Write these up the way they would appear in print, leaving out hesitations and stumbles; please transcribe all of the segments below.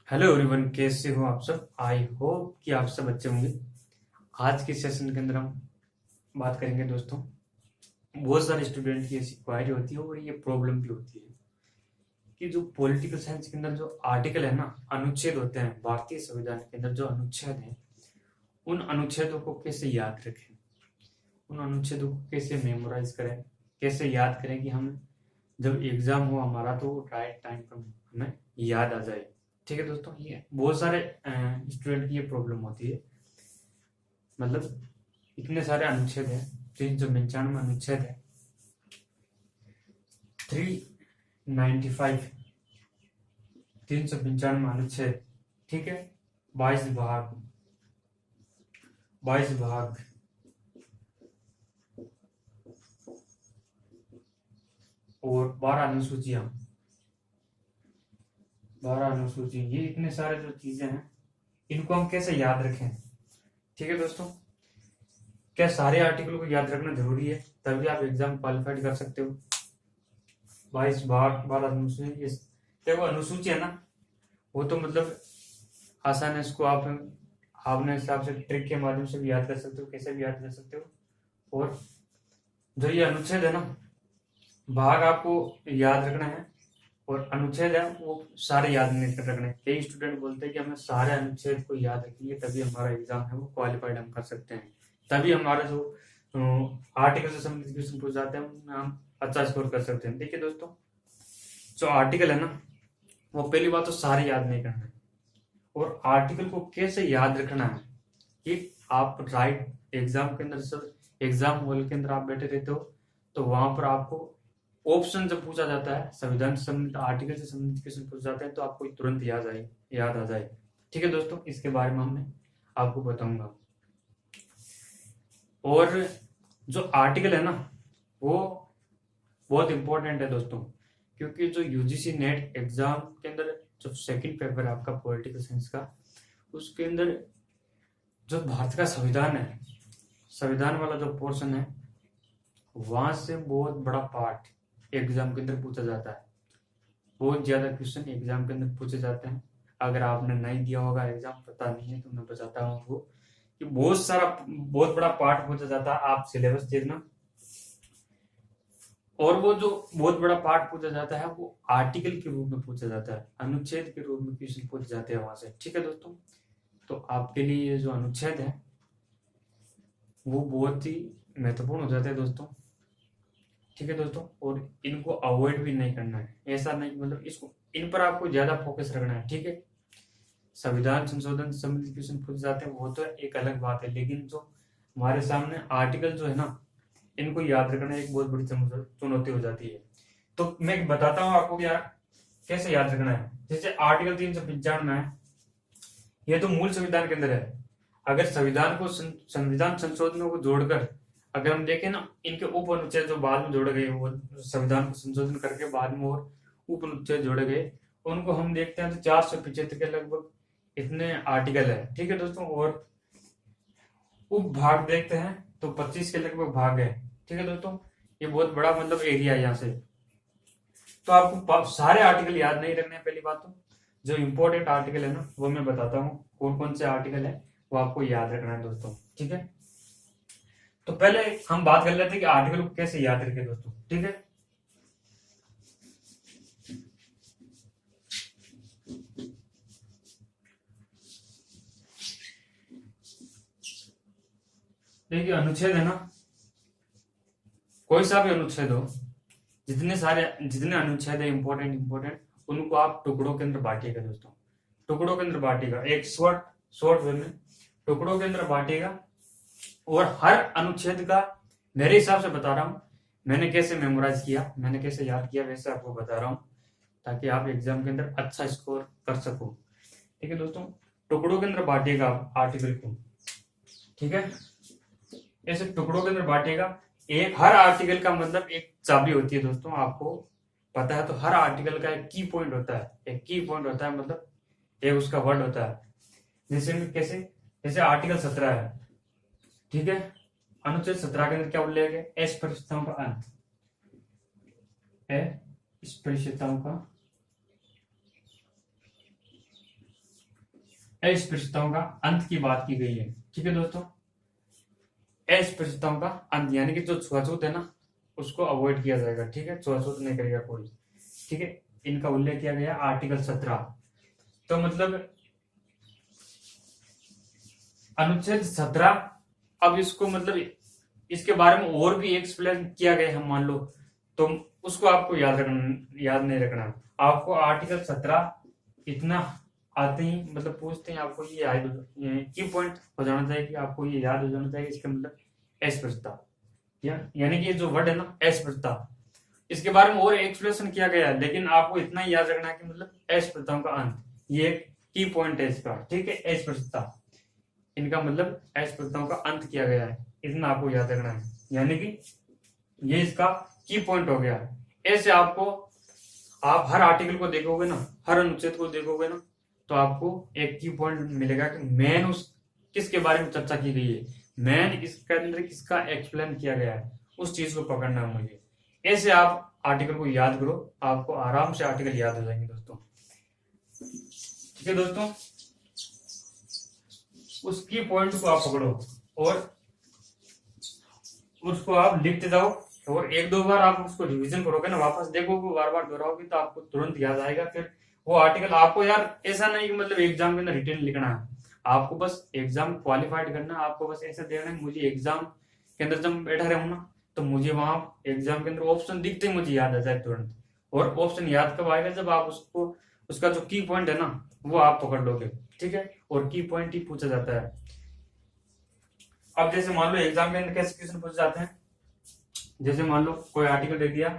Hello everyone, कैसे हो आप सब। आई होप कि आप सब अच्छे होंगे। आज के सेशन के अंदर हम बात करेंगे दोस्तों। बहुत सारे स्टूडेंट की ऐसी क्वारी होती है और ये प्रॉब्लम भी होती है कि जो पॉलिटिकल साइंस के अंदर जो आर्टिकल है ना, अनुच्छेद होते हैं भारतीय संविधान के अंदर, जो अनुच्छेद हैं उन अनुच्छेदों को कैसे याद रखें, उन अनुच्छेदों को कैसे मेमोराइज करें, कैसे याद करें कि हम जब एग्जाम हो हमारा तो राइट टाइम पर हमें याद आ जाए। ठीक है दोस्तों, ये बहुत सारे स्टूडेंट की ये प्रॉब्लम होती है। मतलब इतने सारे अनुच्छेद हैं, 395 अनुच्छेद है, 395, 395 अनुच्छेद। ठीक है, 22 भाग, 22 भाग और 12 अनुसूचियां, 12 अनुसूची, ये इतने सारे जो चीजें हैं इनको हम कैसे याद रखें। ठीक है दोस्तों, क्या सारे आर्टिकल को याद रखना जरूरी है तभी आप एग्जाम क्वालिफाइड कर सकते हो। 22 भाग, 12 अनुसूची, ये देखो अनुसूची है ना, वो तो मतलब आसान है, इसको आप अपने हिसाब से ट्रिक के माध्यम से भी याद कर सकते हो, कैसे भी याद कर सकते हो। और जो ये अनुच्छेद है ना, भाग आपको याद रखना है और अनुच्छेद है वो सारे याद नहीं कर रखने। कई स्टूडेंट बोलते हैं कि हमें सारे अनुच्छेद को याद रखेंगे तभी हमारा एग्जाम है वो क्वालिफाइड हम कर सकते हैं, तभी हमारा जो आर्टिकल से संबंधित क्वेश्चन पूछ जाते हैं उनमें हम अच्छा स्कोर कर सकते हैं। देखिए दोस्तों, जो आर्टिकल है ना, वो पहली बात तो सारे याद नहीं करना है, और आर्टिकल को कैसे याद रखना है कि आप राइट एग्जाम के अंदर, सब एग्जाम हॉल के अंदर आप बैठे रहते हो तो वहां पर आपको ऑप्शन जब पूछा जाता है, संविधान से संबंधित आर्टिकल से संबंधित क्वेश्चन पूछे जाते हैं तो आपको तुरंत याद आ जाए। ठीक है दोस्तों, इसके बारे में हमने आपको बताऊंगा। और जो आर्टिकल है ना, वो बहुत इंपॉर्टेंट है दोस्तों, क्योंकि जो यूजीसी नेट एग्जाम के अंदर जो सेकंड पेपर है आपका पॉलिटिकल साइंस का, उसके अंदर जो भारत का संविधान है, संविधान वाला जो पोर्शन है, वहां से बहुत बड़ा पार्ट एग्जाम के अंदर पूछा जाता है। बहुत ज्यादा क्वेश्चन एग्जाम के अंदर पूछे जाते हैं। अगर आपने नहीं दिया होगा एग्जाम, पता नहीं है, तो मैं बताता हूँ आपको कि बहुत बड़ा पार्ट पूछा जाता है। आप सिलेबस देखना, और वो जो बहुत बड़ा पार्ट पूछा जाता है वो आर्टिकल के रूप में पूछा जाता है, अनुच्छेद के रूप में क्वेश्चन पूछे जाते हैं वहां से। ठीक है दोस्तों, तो आपके लिए ये जो अनुच्छेद है वो बहुत ही महत्वपूर्ण हो जाते हैं दोस्तों। ठीक है दोस्तों, और इनको अवॉइड भी नहीं करना है, ऐसा नहीं, मतलब इसको, इन पर आपको ज्यादा फोकस रखना है। ठीक है, संविधान संशोधन से संबंधित क्वेश्चन पूछे जाते हैं वो तो एक अलग बात है, लेकिन जो हमारे सामने आर्टिकल जो है ना, इनको याद रखना एक बहुत बड़ी चुनौती हो जाती है। तो मैं बताता हूँ आपको यार कैसे याद रखना है। जैसे आर्टिकल 395 है, ये तो मूल संविधान के अंदर है। अगर संविधान को संविधान संशोधनों को जोड़कर अगर हम देखें ना, इनके उप अनुच्छेद जो बाद में जोड़े गए, वो संविधान को संशोधन करके बाद में और उप अनुच्छेद जोड़े गए, उनको हम देखते हैं तो 475 के लगभग इतने आर्टिकल है। ठीक है दोस्तों, और उप भाग देखते हैं तो 25 के लगभग भाग है। ठीक है दोस्तों, ये बहुत बड़ा मतलब एरिया है यहाँ से। तो आपको सारे आर्टिकल याद नहीं रखने हैं। पहली बात तो जो इंपॉर्टेंट आर्टिकल है ना, वो मैं बताता हूँ कौन कौन से आर्टिकल है, वो आपको याद रखना है दोस्तों। ठीक है, तो पहले हम बात कर लेते हैं कि आर्टिकल को कैसे याद रखें दोस्तों। ठीक है, देखिए अनुच्छेद है ना, कोई सा भी अनुच्छेद हो, जितने अनुच्छेद है इंपॉर्टेंट, उनको आप टुकड़ों के अंदर बांटिएगा दोस्तों। टुकड़ों के अंदर बांटिएगा, एक शॉर्ट वे में टुकड़ों के अंदर बांटिएगा। और हर अनुच्छेद का, मेरे हिसाब से बता रहा हूं, मैंने कैसे मेमोराइज किया, मैंने कैसे याद किया, वैसे आपको बता रहा हूं ताकि आप एग्जाम के अंदर अच्छा स्कोर कर सको। ठीक है दोस्तों, टुकड़ों के अंदर बांटिएगा आप आर्टिकल को। ठीक है, ऐसे टुकड़ों के अंदर बांटिएगा। एक हर आर्टिकल का मतलब एक चाबी होती है दोस्तों, आपको पता है। तो हर आर्टिकल का एक की पॉइंट होता है, एक की पॉइंट होता है, मतलब एक उसका वर्ड होता है। जैसे कैसे, जैसे आर्टिकल 17 है। ठीक है, अनुच्छेद 17 के अंदर क्या उल्लेख है, अस्पृश्यताओं का अंत, अस्पृश्यताओं का अस्पृश्यताओं का अंत की बात की गई है। ठीक है दोस्तों, अस्पृश्यताओं का अंत यानी कि जो छुआछूत है ना उसको अवॉइड किया जाएगा। ठीक है, छुआछूत नहीं करेगा कोई। ठीक है, इनका उल्लेख किया गया आर्टिकल 17। तो मतलब अनुच्छेद 17, अब इसको मतलब इसके बारे में और भी एक्सप्लेन किया गया है मान लो, तो उसको आपको याद नहीं रखना। आपको आर्टिकल 17 इतना आते ही मतलब पूछते हैं, आपको ये याद की पॉइंट हो जाना चाहिए कि आपको ये याद हो जाना चाहिए। इसका मतलब अस्पृश्यता यानी कि जो वर्ड है ना अस्पृश्यता, इसके बारे में और एक्सप्लेनेशन किया गया है, लेकिन आपको इतना ही याद रखना है कि मतलब अस्पृश्यताओं का अंत, ये की पॉइंट है इसका। ठीक है, अस्पृश्यता, इनका मतलब अस्पृश्यताओं का अंत किया गया है, इतना आपको याद रखना है। यानी कि ये इसका की पॉइंट हो गया। ऐसे आपको आप हर आर्टिकल को देखोगे ना, हर अनुच्छेद को देखोगे ना, तो आपको एक की पॉइंट मिलेगा कि मेन उस किसके बारे में चर्चा की गई है, मेन इसके अंदर किसका एक्सप्लेन किया गया है, उस चीज को पकड़ना है मुझे। ऐसे आप आर्टिकल को याद करो, आपको आराम से आर्टिकल याद हो जाएंगे दोस्तों। ठीक है दोस्तों, उसकी पॉइंट को आप पकड़ो और उसको आप लिखते जाओ, और एक दो बार आप उसको रिवीजन करोगे ना, वापस देखोगे, बार बार दोहराओगे, तो आपको तुरंत याद आएगा। फिर वो आर्टिकल आपको यार ऐसा नहीं कि मतलब एग्जाम के अंदर रिटर्न लिखना है, आपको बस एग्जाम क्वालिफाइड करना है। आपको बस ऐसा देखना है, मुझे एग्जाम के अंदर जब बैठा रहूं ना, तो मुझे वहां एग्जाम के अंदर ऑप्शन दिखते ही मुझे याद आ जाए तुरंत। और ऑप्शन याद कब आएगा, जब आप उसको उसका जो की पॉइंट है ना वो आप पकड़ लोगे। ठीक है, और की पॉइंट ही पूछा जाता है। अब जैसे मान लो एग्जाम के अंदर कैसे क्वेश्चन पूछे जाते हैं, जैसे मान लो कोई आर्टिकल दे दिया,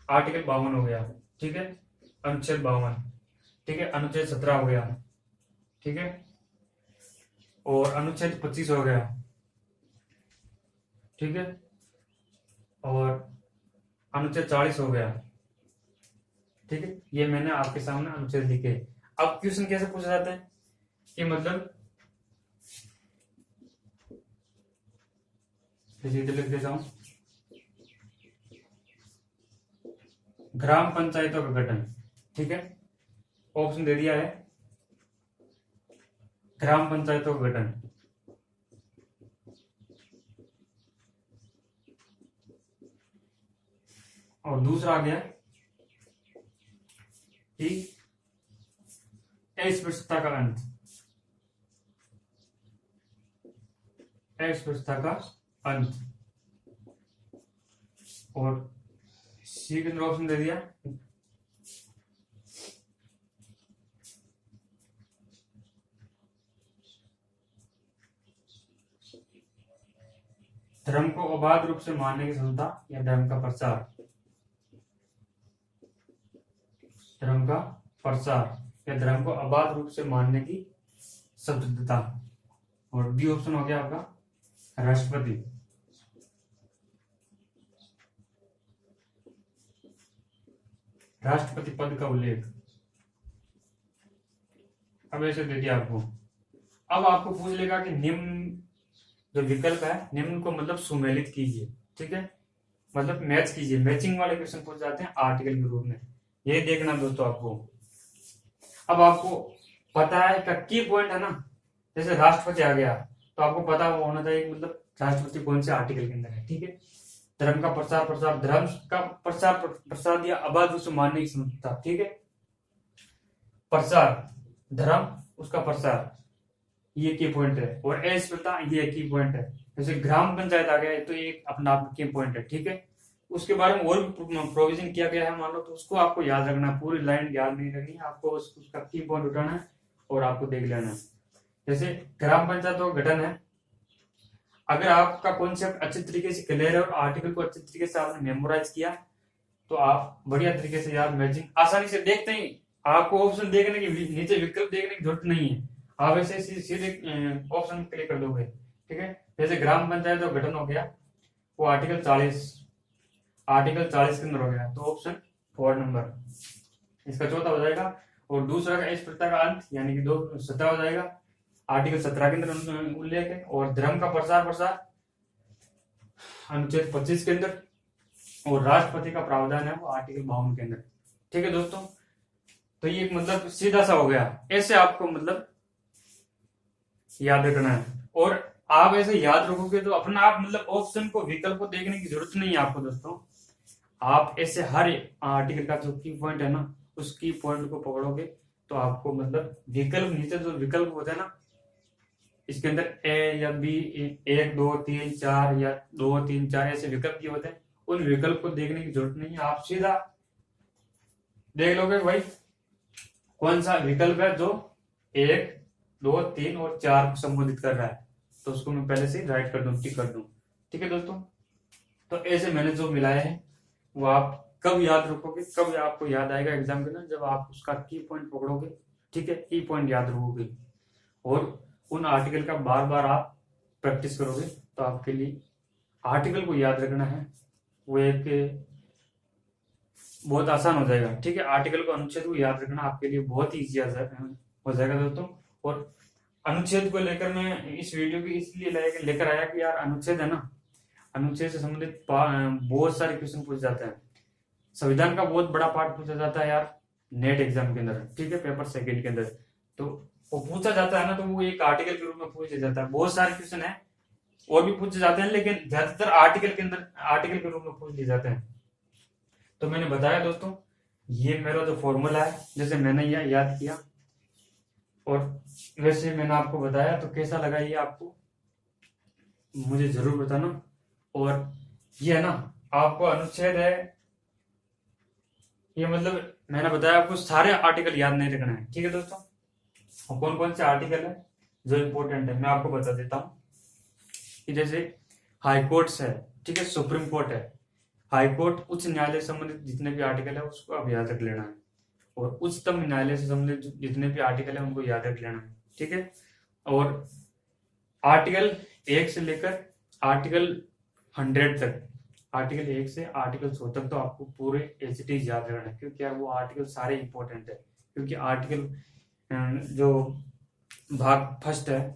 आर्टिकल 52 हो गया। ठीक है, अनुच्छेद 52। ठीक है, अनुच्छेद 17 हो गया। ठीक है, और अनुच्छेद 25 हो गया। ठीक है, और अनुच्छेद 40 हो गया। ठीक है, ये मैंने आपके सामने अनुच्छेद लिखे। अब क्वेश्चन कैसे पूछा जाता है कि मतलब इधर लिख देता हूं, ग्राम पंचायतों का गठन। ठीक है, ऑप्शन दे दिया है ग्राम पंचायतों का गठन, और दूसरा आ गया कि अस्पृश्यता का अंत, अस्पृश्यता का अंत, और सी के अंदर ऑप्शन दे दिया धर्म को अबाध रूप से मानने की क्षमता या धर्म का प्रचार, धर्म का प्रसार या धर्म को अबाध रूप से मानने की संदिग्धता। और बी ऑप्शन हो गया आपका राष्ट्रपति, राष्ट्रपति पद का उल्लेख। अब ऐसे दे दिया आपको। अब आपको पूछ लेगा कि निम्न जो विकल्प है, निम्न को मतलब सुमेलित कीजिए। ठीक है, मतलब मैच कीजिए, मैचिंग वाले क्वेश्चन पूछ जाते हैं आर्टिकल के रूप में, ये देखना दोस्तों आपको। अब आपको पता है का की पॉइंट है ना, जैसे राष्ट्रपति आ गया तो आपको पता होना चाहिए मतलब राष्ट्रपति कौन से आर्टिकल के अंदर है। ठीक है, धर्म का प्रसार प्रसार, धर्म का प्रसार प्रसार दिया, अबाध रूप से मानने की क्षमता। ठीक है, प्रसार धर्म, उसका प्रसार, ये की पॉइंट है। और अस्पृश्यता ये की पॉइंट है। जैसे ग्राम पंचायत आ गया तो ये अपना आप की पॉइंट है। ठीक है, उसके बारे में और भी प्रोविजन किया गया है मान लो, तो उसको आपको याद रखना, पूरी लाइन याद नहीं रखनी, आपको उसका की पॉइंट उठाना है और आपको देख लेना है। जैसे ग्राम पंचायतों का गठन है, अगर आपका कॉन्सेप्ट अच्छे तरीके से क्लियर है और आर्टिकल को अच्छे तरीके से आपने मेमोराइज किया, तो आप बढ़िया तरीके से यार मैचिंग आसानी से देखते ही, आपको ऑप्शन देखने की नीचे विकल्प देखने की जरूरत नहीं है, आप ऐसे सीधे ऑप्शन क्लिक कर दोगे। ठीक है, जैसे ग्राम पंचायत जो गठन हो गया वो आर्टिकल 40, आर्टिकल 40 के अंदर हो गया, तो ऑप्शन 4 नंबर इसका चौथा हो जाएगा। और दूसरा का अस्पृश्यता का अंत यानी कि 17 हो जाएगा, आर्टिकल 17 के अंदर उल्लेख है। और धर्म का प्रसार प्रसार अनुच्छेद 25 के अंदर, और राष्ट्रपति का प्रावधान है वो आर्टिकल 52 के अंदर। ठीक है दोस्तों, तो ये मतलब सीधा सा हो गया। ऐसे आपको मतलब याद रखना है। और आप ऐसे याद रखोगे तो अपना आप मतलब ऑप्शन को, विकल्प को देखने की जरूरत नहीं है आपको दोस्तों। आप ऐसे हर आर्टिकल का जो की पॉइंट है ना, उस की पॉइंट को पकड़ोगे तो आपको मतलब विकल्प, नीचे जो विकल्प होता है ना, इसके अंदर ए या बी, एक दो तीन चार या दो तीन चार ऐसे विकल्प भी होते हैं, उन विकल्प को देखने की जरूरत नहीं है। आप सीधा देख लोगे भाई कौन सा विकल्प है जो एक दो तीन और चार को संबोधित कर रहा है, तो उसको मैं पहले से राइट कर दूं, टिक कर दूं। ठीक है दोस्तों, तो ऐसे मैंने जो मिलाए हैं वो आप कब याद रखोगे, कब आपको याद आएगा एग्जाम के अंदर, जब आप उसका की पॉइंट पकड़ोगे। ठीक है, की पॉइंट याद रखोगे और उन आर्टिकल का बार बार आप प्रैक्टिस करोगे, तो आपके लिए आर्टिकल को याद रखना है वो एक बहुत आसान हो जाएगा। ठीक है, आर्टिकल को, अनुच्छेद को याद रखना आपके लिए बहुत ही ईजी हो जाएगा दोस्तों। और अनुच्छेद को लेकर मैं इस वीडियो की इसलिए लेकर आया कि यार अनुच्छेद है ना, अनुच्छेद से संबंधित बहुत सारे क्वेश्चन पूछ जाते हैं। संविधान का बहुत बड़ा पार्ट पूछा जाता है यार नेट एग्जाम के अंदर। ठीक है, पेपर सेकंड के अंदर तो वो पूछा जाता है ना, तो वो एक आर्टिकल के रूप में पूछ जाता है। बहुत सारे क्वेश्चन है और भी पूछे जाते हैं, लेकिन ज्यादातर आर्टिकल के अंदर, आर्टिकल के रूप में पूछ लिए जाते हैं। तो मैंने बताया दोस्तों, ये मेरा जो फॉर्मूला है, जैसे मैंने यह याद किया और वैसे मैंने आपको बताया, तो कैसा लगा ये आपको मुझे जरूर बताना। और ये है ना, आपको अनुच्छेद है, ये मतलब मैंने बताया आपको सारे आर्टिकल याद नहीं रखना है। ठीक है दोस्तों, और कौन कौन से आर्टिकल है जो इंपॉर्टेंट है मैं आपको बता देता हूँ। कि जैसे हाई कोर्ट्स है, ठीक है, सुप्रीम कोर्ट है, हाई कोर्ट, उच्च न्यायालय से संबंधित जितने भी आर्टिकल है उसको आप याद रख लेना है। और उच्चतम न्यायालय से संबंधित जितने भी आर्टिकल है उनको याद रख लेना है। ठीक है, और आर्टिकल 1 से लेकर आर्टिकल 100 तक, आर्टिकल 1 से आर्टिकल 100 तक तो आपको पूरे एज इट इज याद रखना है, क्योंकि यार वो आर्टिकल सारे इंपॉर्टेंट है। क्योंकि आर्टिकल जो भाग फर्स्ट है,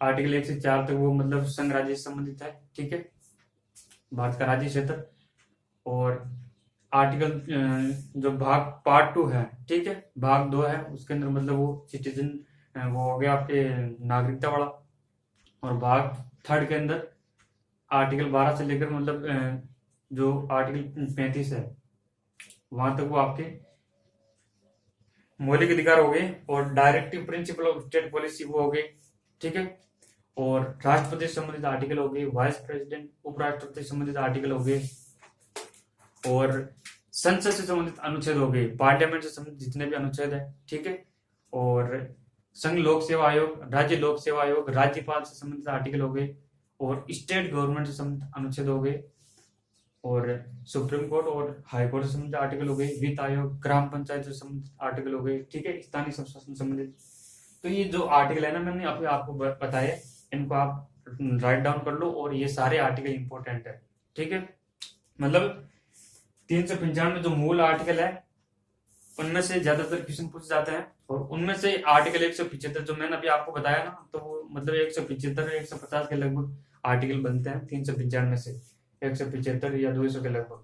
आर्टिकल 1 से 4 तक, वो मतलब संघ राज्य से संबंधित है। ठीक है, भारत का राज्य क्षेत्र। और आर्टिकल जो भाग पार्ट 2 है, ठीक है, भाग 2 है, उसके अंदर मतलब वो सिटीजन, वो हो गया आपके नागरिकता वाला। और भाग 3 के अंदर आर्टिकल 12 से लेकर मतलब जो आर्टिकल 35 है वहां तक वो आपके मौलिक अधिकार हो गए। और directive principle of state policy वो हो गए। ठीक है, और राष्ट्रपति से संबंधित आर्टिकल हो गए, वाइस प्रेसिडेंट, उपराष्ट्रपति से संबंधित आर्टिकल हो गए, और संसद से संबंधित अनुच्छेद हो गए, पार्लियामेंट से संबंधित जितने भी अनुच्छेद है। ठीक है, और संघ लोक सेवा आयोग, राज्य लोक सेवा आयोग, राज्यपाल से संबंधित आर्टिकल हो गए, और स्टेट गवर्नमेंट से संबंधित अनुच्छेद हो गए, और सुप्रीम कोर्ट और हाई कोर्ट से संबंधित आर्टिकल हो गए, वित्त आयोग, ग्राम पंचायत से संबंधित आर्टिकल हो गए। ठीक है, स्थानीय स्वशासन संबंधित। तो ये जो आर्टिकल है ना, मैंने अभी आपको बताया, इनको आप राइट डाउन कर लो, और ये सारे आर्टिकल इंपॉर्टेंट है। ठीक है, मतलब 395 जो मूल आर्टिकल है उनमें से ज्यादातर क्वेश्चन पूछे जाते हैं, और उनमें से आर्टिकल 175 जो मैंने अभी आपको बताया ना, तो वो मतलब 175 150 के लगभग आर्टिकल बनते हैं 395 से, 175 या 200 के लगभग,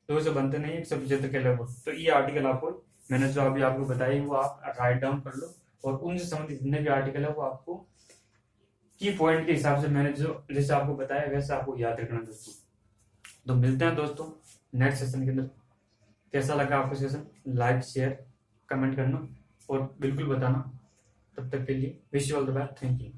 200 बनते नहीं, 175 के लगभग। तो ये आर्टिकल आपको मैंने जो अभी आपको बताई वो आप राइट डाउन कर लो, और उनसे संबंधित जितने भी आर्टिकल है वो आपको की पॉइंट के हिसाब से मैंने जो जैसे आपको बताया वैसे आपको याद रखना दोस्तों। तो मिलते हैं दोस्तों नेक्स्ट सेशन के अंदर। कैसा लगा आपको सेशन, लाइक शेयर कमेंट करना और बिल्कुल बताना। तब तक के लिए wish you all the best, thank you.